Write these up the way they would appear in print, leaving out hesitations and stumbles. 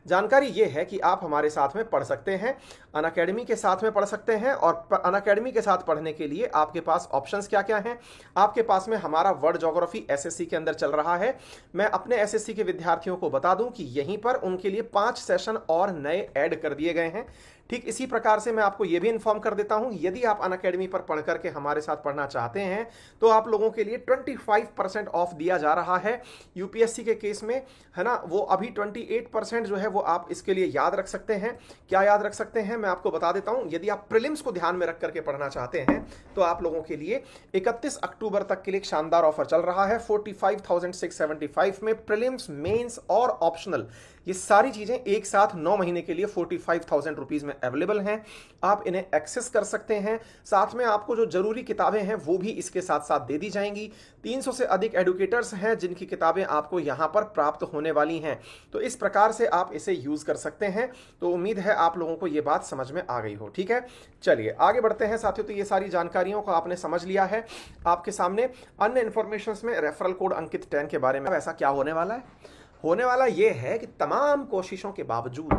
जानकारी ये है कि आप हमारे साथ में पढ़ सकते हैं, अनअकैडमी के साथ में पढ़ सकते हैं। और अनअकैडमी के साथ पढ़ने के लिए आपके पास ऑप्शंस क्या क्या हैं। आपके पास में हमारा वर्ल्ड ज्योग्राफी एसएससी के अंदर चल रहा है। मैं अपने एसएससी के विद्यार्थियों को बता दूं कि यहीं पर उनके लिए 5 सेशन और नए ऐड कर दिए गए हैं। ठीक इसी प्रकार से मैं आपको यह भी इन्फॉर्म कर देता हूं, यदि आप अनअकैडमी पर पढ़ करके हमारे साथ पढ़ना चाहते हैं तो आप लोगों के लिए 25% ऑफ दिया जा रहा है यूपीएससी के केस में, है ना। वो अभी 28% जो है वो आप इसके लिए याद रख सकते हैं। क्या याद रख सकते हैं मैं आपको बता देता हूं। यदि आप प्रीलिम्स को ध्यान में रख करके पढ़ना चाहते हैं तो आप लोगों के लिए 31 अक्टूबर तक के लिए एक शानदार ऑफर चल रहा है। 45,675 में प्रीलिम्स, मेंस और ऑप्शनल ये सारी चीजें एक साथ 9 महीने के लिए 45,000 रुपीज में अवेलेबल हैं। आप इन्हें एक्सेस कर सकते हैं। साथ में आपको जो जरूरी किताबें हैं वो भी इसके साथ साथ दे दी जाएंगी। 300 से अधिक एडुकेटर्स हैं जिनकी किताबें आपको यहां पर प्राप्त होने वाली हैं। तो इस प्रकार से आप इसे यूज कर सकते हैं। तो उम्मीद है आप लोगों को यह बात समझ में आ गई हो। ठीक है, चलिए आगे बढ़ते हैं साथियों। तो ये सारी जानकारियों को आपने समझ लिया है। आपके सामने अन्य इंफॉर्मेशन में रेफरल कोड अंकित 10 के बारे में ऐसा क्या होने वाला है। होने वाला यह है कि तमाम कोशिशों के बावजूद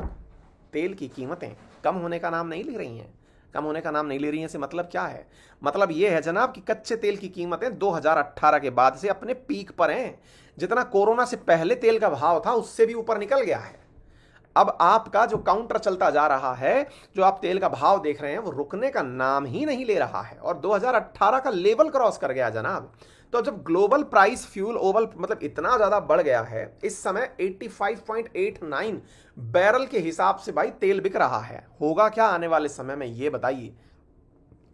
तेल की कीमतें कम होने का नाम नहीं ले रही हैं। कम होने का नाम नहीं ले रही हैं से मतलब क्या है? मतलब यह है जनाब कि कच्चे तेल की कीमतें 2018 के बाद से अपने पीक पर हैं। जितना कोरोना से पहले तेल का भाव था उससे भी ऊपर निकल गया है। अब आपका जो काउंटर चलता जा रहा है, जो आप तेल का भाव देख रहे हैं, वो रुकने का नाम ही नहीं ले रहा है और 2018 का लेवल क्रॉस कर गया जनाब। तो जब ग्लोबल प्राइस फ्यूल ओवल मतलब इतना ज्यादा बढ़ गया है, इस समय 85.89 बैरल के हिसाब से भाई तेल बिक रहा है। होगा क्या आने वाले समय में ये बताइए,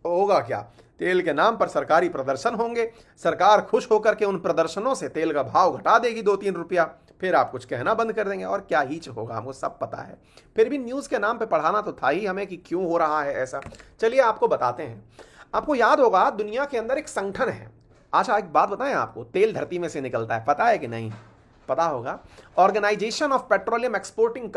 होगा क्या? तेल के नाम पर सरकारी प्रदर्शन होंगे, सरकार खुश होकर के उन प्रदर्शनों से तेल का भाव घटा देगी 2-3 रुपया, फिर आप कुछ कहना बंद कर देंगे और क्या ही होगा हमको सब पता है। फिर भी न्यूज़ के नाम पे पढ़ाना तो था ही हमें कि क्यों हो रहा है ऐसा। चलिए आपको बताते हैं। आपको याद होगा दुनिया के अंदर एक संगठन है। अच्छा एक बात बताएं आपको, तेल धरती में से निकलता है, पता है कि नहीं? पता होगा। Organisation of petroleum exporting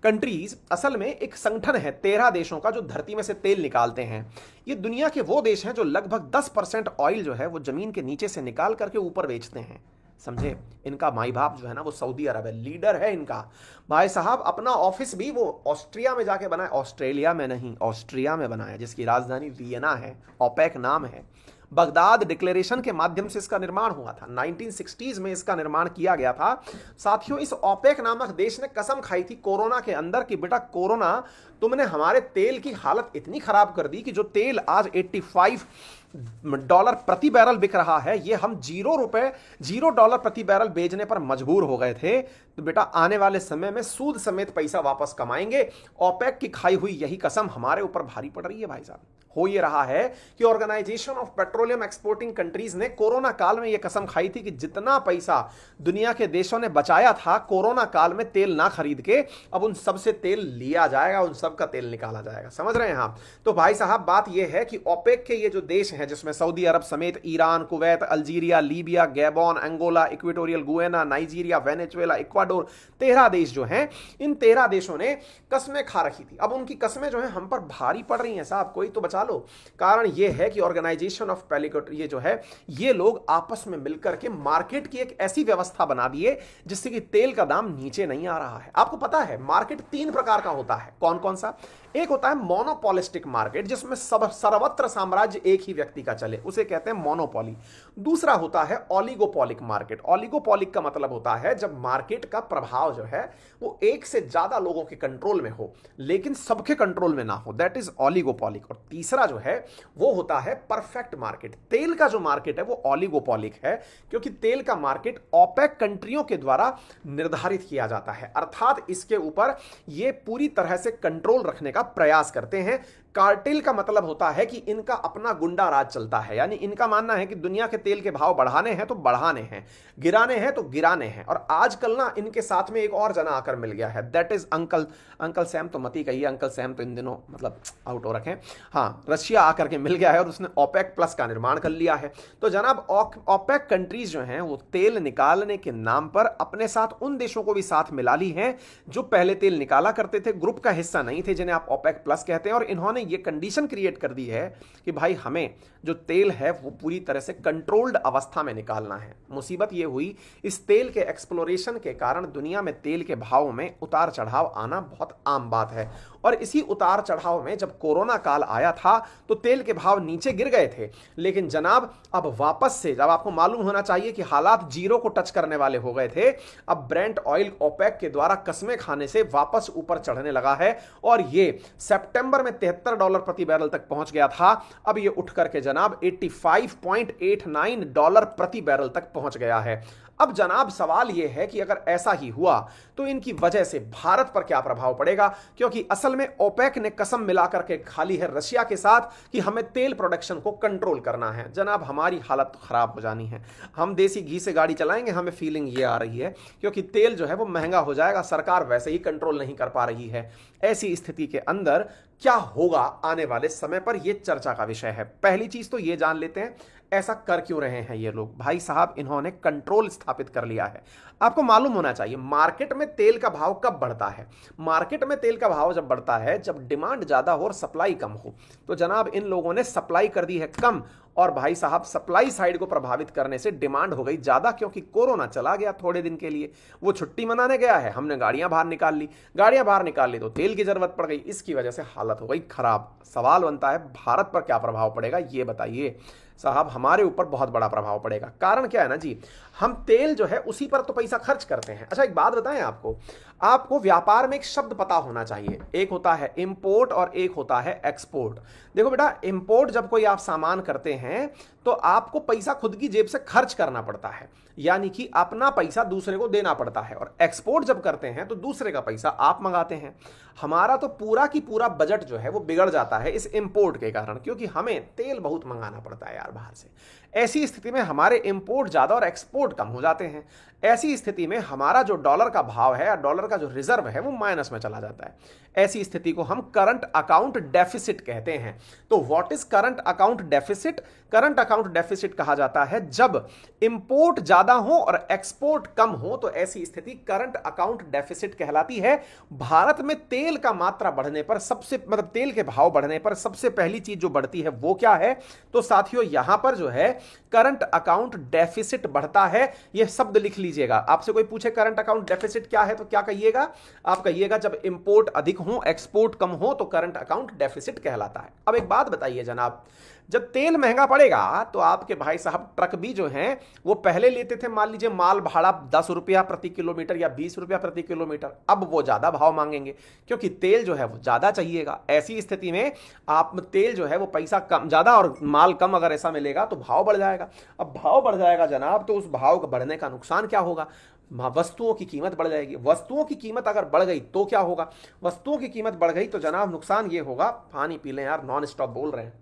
countries असल में एक संगठन है 13 देशों का जो धरती में से तेल निकालते हैं। ये दुनिया के वो देश हैं जो लगभग 10% ऑयल जो है वो जमीन के नीचे से निकाल करके ऊपर बेचते हैं। समझे? इनका माई बाप जो है ना वो सऊदी अरब है, लीडर है इनका। भाई साहब अपना ऑफिस भी वो ऑस्ट्रिया में जाके बनाया, ऑस्ट्रेलिया में नहीं, ऑस्ट्रिया में बनाया, जिसकी राजधानी वियना है। ओपेक नाम है। बगदाद डिक्लेरेशन के माध्यम से इसका निर्माण हुआ था। 1960s में इसका निर्माण किया गया था। साथियों इस ओपेक नामक देश ने कसम खाई थी कोरोना के अंदर कि बेटा कोरोना तुमने हमारे तेल की हालत इतनी खराब कर दी कि जो तेल आज $85 प्रति बैरल बिक रहा है, ये हम $0 प्रति बैरल बेचने पर मजबूर हो गए थे। तो बेटा आने वाले समय में सूद समेत पैसा वापस कमाएंगे। ओपेक की खाई हुई यही कसम हमारे ऊपर भारी पड़ रही है भाई साहब। हो ये रहा है कि organisation of petroleum exporting countries ने कोरोना काल में यह कसम खाई थी कि जितना पैसा दुनिया के देशों ने बचाया था कोरोना काल में तेल ना खरीद के, अब उन सब से तेल लिया जाएगा, उन सब का तेल निकाला जाएगा। समझ रहे हैं आप? तो भाई साहब बात यह है कि ओपेक के ये जो देश हैं जिसमें सऊदी अरब समेत Iran, Kuwait, Algeria, Libya, Gabon, Angola, Equatorial Guyana, Nigeria, Venezuela, Ecuador, 13 देश जो हैं, इन 13 देशों ने कस्में खा रखी थी। अब उनकी कस्में जो है हम पर भारी पड़ रही हैं साहब, कोई तो बचा लो। कारण यह है कि ऑर्गेनाइजेशन ऑफ पेलिकोट ये जो है ये लोग आपस में मिलकर के मार्केट की एक ऐसी व्यवस्था बना दिए जिससे कि तेल का दाम नीचे नहीं आ रहा है। आपको पता है मार्केट 3 प्रकार का होता है। कौन कौन सा? एक होता है मोनोपोलिस्टिक मार्केट जिसमें सर्वत्र साम्राज्य एक ही व्यक्ति का चले, उसे कहते हैं मोनोपोली। दूसरा होता है ओलिगोपोलिक मार्केट। ओलिगोपोलिक का मतलब होता है जब मार्केट का प्रभाव जो है वो एक से ज्यादा लोगों के कंट्रोल में हो लेकिन सबके कंट्रोल में ना हो, दैट इज ओलिगोपोलिक। और तीसरा जो है वो होता है परफेक्ट मार्केट। तेल का जो मार्केट है वो ओलिगोपोलिक है क्योंकि तेल का मार्केट ओपेक कंट्रियों के द्वारा निर्धारित किया जाता है, अर्थात इसके ऊपर ये पूरी तरह से कंट्रोल रखने का प्रयास करते हैं। कार्टेल का मतलब होता है कि इनका अपना गुंडा राज चलता है, यानी इनका मानना है कि दुनिया के तेल के भाव बढ़ाने हैं तो बढ़ाने हैं, गिराने हैं तो गिराने हैं। और आजकल ना इनके साथ में एक और जना आकर मिल गया है, दैट इज अंकल सैम। तो मत ही कहिए, अंकल सैम तो इन दिनों मतलब आउट हो रखे हैं। हाँ, रशिया आकर के मिल गया है और उसने ओपेक प्लस का निर्माण कर लिया है। तो जनाब ओपेक कंट्रीज जो हैं वो तेल निकालने के नाम पर अपने साथ उन देशों को भी साथ मिला ली हैं जो पहले तेल निकाला करते थे, ग्रुप का हिस्सा नहीं थे, जिन्हें आप ओपेक प्लस कहते हैं। और इन्होंने ये कंडीशन क्रिएट कर दी है कि भाई हमें जो तेल है वो पूरी तरह से कंट्रोल्ड अवस्था में निकालना है। मुसीबत ये हुई, इस तेल के एक्सप्लोरेशन के कारण दुनिया में तेल के भाव में उतार चढ़ाव आना बहुत आम बात है। और इसी उतार चढ़ाव में जब कोरोना काल आया था तो तेल के भाव नीचे गिर गए थे, लेकिन जनाब अब वापस से, जब आपको मालूम होना चाहिए कि हालात जीरो को टच करने वाले हो गए थे, अब ब्रेंट ऑयल ओपेक के द्वारा कसमें खाने से वापस ऊपर चढ़ने लगा है और ये सितंबर में $73 प्रति बैरल तक पहुंच गया था। अब ये उठ करके जनाब $85.89 प्रति बैरल तक पहुंच गया है। अब जनाब सवाल यह है कि अगर ऐसा ही हुआ तो इनकी वजह से भारत पर क्या प्रभाव पड़ेगा, क्योंकि असल में ओपेक ने कसम मिलाकर के खाली है रशिया के साथ कि हमें तेल प्रोडक्शन को कंट्रोल करना है। जनाब हमारी हालत खराब हो जानी है, हम देसी घी से गाड़ी चलाएंगे, हमें फीलिंग ये आ रही है क्योंकि तेल जो है वो महंगा हो जाएगा, सरकार वैसे ही कंट्रोल नहीं कर पा रही है। ऐसी स्थिति के अंदर क्या होगा आने वाले समय पर, यह चर्चा का विषय है। पहली चीज तो यह जान लेते हैं ऐसा कर क्यों रहे हैं ये लोग। भाई साहब इन्होंने कंट्रोल स्थापित कर लिया है। आपको मालूम होना चाहिए मार्केट में तेल का भाव कब बढ़ता है। मार्केट में तेल का भाव जब बढ़ता है जब डिमांड ज्यादा हो और सप्लाई कम हो। तो जनाब इन लोगों ने सप्लाई कर दी है कम और भाई साहब सप्लाई साइड को प्रभावित करने से डिमांड हो गई ज्यादा, क्योंकि कोरोना चला गया थोड़े दिन के लिए, वो छुट्टी मनाने गया है, हमने गाड़ियां बाहर निकाल ली, गाड़ियां बाहर निकाल ली तो तेल की जरूरत पड़ गई, इसकी वजह से हालत हो गई खराब। सवाल बनता है भारत पर क्या प्रभाव पड़ेगा ये बताइए। साहब हमारे ऊपर बहुत बड़ा प्रभाव पड़ेगा। कारण क्या है ना जी, हम तेल जो है उसी पर तो पैसा खर्च करते हैं। अच्छा एक बात बताएं आपको व्यापार में एक शब्द पता होना चाहिए, एक होता है इंपोर्ट और एक होता है एक्सपोर्ट। देखो बेटा, इंपोर्ट जब कोई आप सामान करते हैं तो आपको पैसा खुद की जेब से खर्च करना पड़ता है, यानी कि अपना पैसा दूसरे को देना पड़ता है। और एक्सपोर्ट जब करते हैं तो दूसरे का पैसा आप मंगाते हैं। हमारा तो पूरा की पूरा बजट जो है वो बिगड़ जाता है इस इंपोर्ट के कारण, क्योंकि हमें तेल बहुत मंगाना पड़ता है यार बाहर से। ऐसी स्थिति में हमारे इंपोर्ट ज्यादा और एक्सपोर्ट कम हो जाते हैं। ऐसी स्थिति में हमारा जो डॉलर का भाव है या डॉलर का जो रिजर्व है वो माइनस में चला जाता है। ऐसी स्थिति को हम करंट अकाउंट डेफिसिट कहते हैं। तो what is current account deficit? Current account deficit कहा जाता है जब इंपोर्ट ज्यादा हो और एक्सपोर्ट कम हो, तो ऐसी स्थिति करंट अकाउंट डेफिसिट कहलाती है। भारत में तेल का मात्रा बढ़ने पर तेल के भाव बढ़ने पर सबसे पहली चीज जो बढ़ती है वो क्या है? तो साथियों यहां पर जो है करंट अकाउंट डेफिसिट बढ़ता है। यह शब्द लिख लीजिएगा। आपसे कोई पूछे करंट अकाउंट डेफिसिट क्या है तो क्या कहिएगा? आप कहिएगा जब इंपोर्ट अधिक हो एक्सपोर्ट कम हो तो करंट अकाउंट डेफिसिट कहलाता है। अब एक बात बताइए जनाब, जब तेल महंगा पड़ेगा तो आपके भाई साहब ट्रक भी जो हैं वो पहले लेते थे मान लीजिए माल भाड़ा 10 रुपया प्रति किलोमीटर या 20 रुपया प्रति किलोमीटर, अब वो ज्यादा भाव मांगेंगे क्योंकि तेल जो है वो ज्यादा चाहिएगा। ऐसी स्थिति में आप तेल जो है वो पैसा कम ज्यादा और माल कम अगर ऐसा मिलेगा तो भाव बढ़ जाएगा। अब भाव बढ़ जाएगा जनाब तो उस भाव का बढ़ने का नुकसान क्या होगा? वस्तुओं की कीमत बढ़ जाएगी। वस्तुओं की कीमत अगर बढ़ गई तो क्या होगा? वस्तुओं की कीमत बढ़ गई तो जनाब नुकसान ये होगा, पानी पी लें यार, नॉन स्टॉप बोल रहे हैं।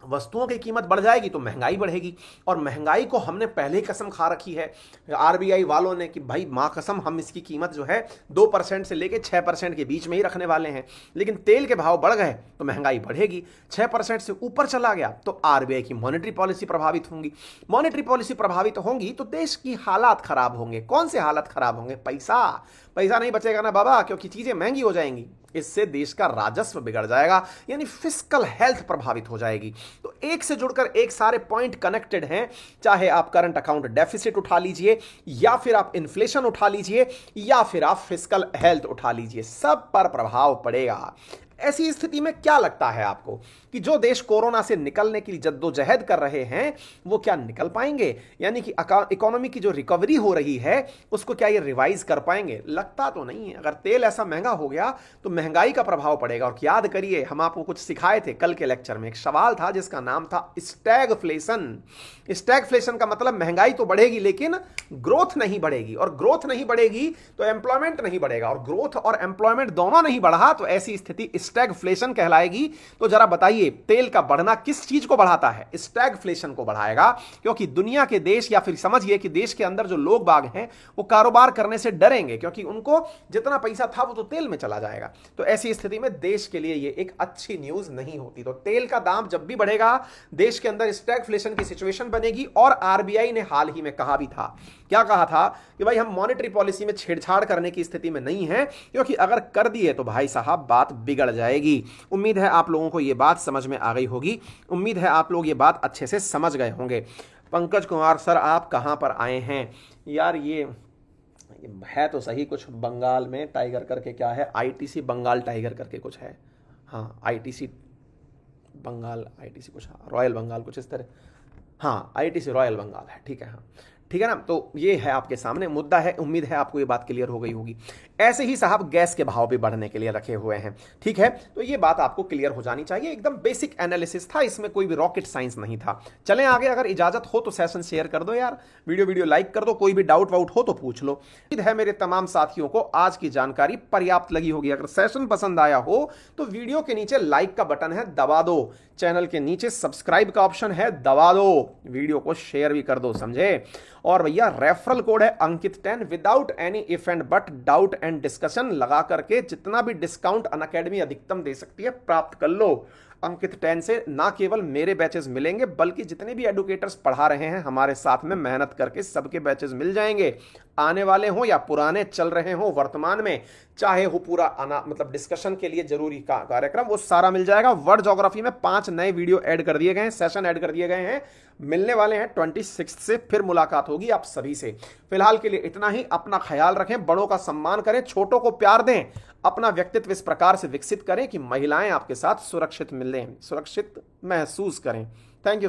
वस्तुओं की कीमत बढ़ जाएगी तो महंगाई बढ़ेगी और महंगाई को हमने पहले ही कसम खा रखी है आरबीआई वालों ने कि भाई मां कसम हम इसकी कीमत जो है 2% से लेके 6% के बीच में ही रखने वाले हैं। लेकिन तेल के भाव बढ़ गए तो महंगाई बढ़ेगी। 6% से ऊपर चला गया तो आरबीआई की मॉनेटरी पॉलिसी प्रभावित होंगी। मॉनेटरी पॉलिसी प्रभावित होंगी तो देश की हालात खराब होंगे। कौन से हालात खराब होंगे? पैसा नहीं बचेगा ना बाबा, क्योंकि चीजें महंगी हो जाएंगी। इससे देश का राजस्व बिगड़ जाएगा, यानी फिस्कल हेल्थ प्रभावित हो जाएगी। तो एक से जुड़कर एक सारे पॉइंट कनेक्टेड हैं। चाहे आप करंट अकाउंट डेफिसिट उठा लीजिए या फिर आप इन्फ्लेशन उठा लीजिए या फिर आप फिस्कल हेल्थ उठा लीजिए, सब पर प्रभाव पड़ेगा। ऐसी स्थिति में क्या लगता है आपको कि जो देश कोरोना से निकलने की जद्दोजहद कर रहे हैं वो क्या निकल पाएंगे? यानी कि इकोनॉमी की जो रिकवरी हो रही है उसको क्या ये रिवाइज कर पाएंगे? लगता तो नहीं है। अगर तेल ऐसा महंगा हो गया तो महंगाई का प्रभाव पड़ेगा। और याद करिए हम आपको कुछ सिखाए थे कल के लेक्चर में, एक सवाल था जिसका नाम था स्टैगफ्लेशन। स्टैगफ्लेशन का मतलब महंगाई तो बढ़ेगी लेकिन ग्रोथ नहीं बढ़ेगी, और ग्रोथ नहीं बढ़ेगी तो एम्प्लॉयमेंट नहीं बढ़ेगा, और ग्रोथ और एम्प्लॉयमेंट दोनों नहीं बढ़ा तो ऐसी स्थिति स्टैगफ्लेशन कहलाएगी। तो जरा बताइए तेल का बढ़ना किस चीज को बढ़ाता है? स्टैगफ्लेशन को बढ़ाएगा, क्योंकि दुनिया के देश या फिर समझिए कि देश के अंदर जो लोग बाग हैं वो कारोबार करने से डरेंगे, क्योंकि उनको जितना पैसा था वो तो तेल में चला जाएगा। तो ऐसी स्थिति में देश के लिए ये एक अच्छी न्यूज नहीं होती। तो तेल का दाम जब भी बढ़ेगा देश के अंदर स्टैगफ्लेशन की सिचुएशन बनेगी। और आरबीआई ने हाल ही में कहा भी था, क्या कहा था कि भाई हम मॉनेटरी पॉलिसी में छेड़छाड़ करने की स्थिति में नहीं है, क्योंकि अगर कर दिए तो भाई साहब बात बिगड़ जाएगी। उम्मीद है आप लोगों को यह बात समझ में आ गई होगी, उम्मीद है आप लोग ये बात अच्छे से समझ गए होंगे। पंकज कुमार सर आप कहां पर आए हैं? यार ये है तो सही, कुछ बंगाल में टाइगर करके क्या है, आईटीसी बंगाल टाइगर करके कुछ है। हाँ आईटीसी बंगाल, आईटीसी कुछ रॉयल बंगाल कुछ इस तरह, हाँ आईटीसी रॉयल बंगाल है, ठीक है, हाँ ठीक है ना। तो ये है आपके सामने मुद्दा है, उम्मीद है आपको ये बात क्लियर हो गई होगी। ऐसे ही साहब गैस के भाव भी बढ़ने के लिए रखे हुए हैं, ठीक है, तो ये बात आपको क्लियर हो जानी चाहिए। एकदम बेसिक एनालिसिस था, इसमें कोई भी रॉकेट साइंस नहीं था। चलें आगे, अगर इजाजत हो तो सेशन शेयर कर दो यार, वीडियो लाइक कर दो, कोई भी डाउट वाउट हो तो पूछ लो। उम्मीद है मेरे तमाम साथियों को आज की जानकारी पर्याप्त लगी होगी। अगर सेशन पसंद आया हो तो वीडियो के नीचे लाइक का बटन है दबा दो, चैनल के नीचे सब्सक्राइब का ऑप्शन है दबा दो, वीडियो को शेयर भी कर दो, समझे। और भैया रेफरल कोड है अंकित 10 without any if and but doubt and discussion लगा करके जितना भी डिस्काउंट अनअकैडमी अधिकतम दे सकती है प्राप्त कर लो। अंकित 10 से ना केवल मेरे बैचेस मिलेंगे बल्कि जितने भी एडुकेटर्स पढ़ा रहे हैं हमारे साथ में मेहनत करके सबके बैचेस मिल जाएंगे, आने वाले हों या पुराने चल रहे हों वर्तमान में, चाहे हो पूरा मतलब डिस्कशन के लिए जरूरी कार्यक्रम, वो सारा मिल जाएगा। वर्ड ज्योग्राफी में 5 नए वीडियो ऐड कर दिए गए हैं, सेशन ऐड कर दिए गए हैं, मिलने वाले हैं 26 से, फिर मुलाकात होगी आप सभी से। फिलहाल के लिए इतना ही, अपना ख्याल रखें, बड़ों का सम्मान करें, छोटों को प्यार दें, अपना व्यक्तित्व इस प्रकार से विकसित करें कि महिलाएं आपके साथ सुरक्षित मिलें, सुरक्षित महसूस करें। Thank you.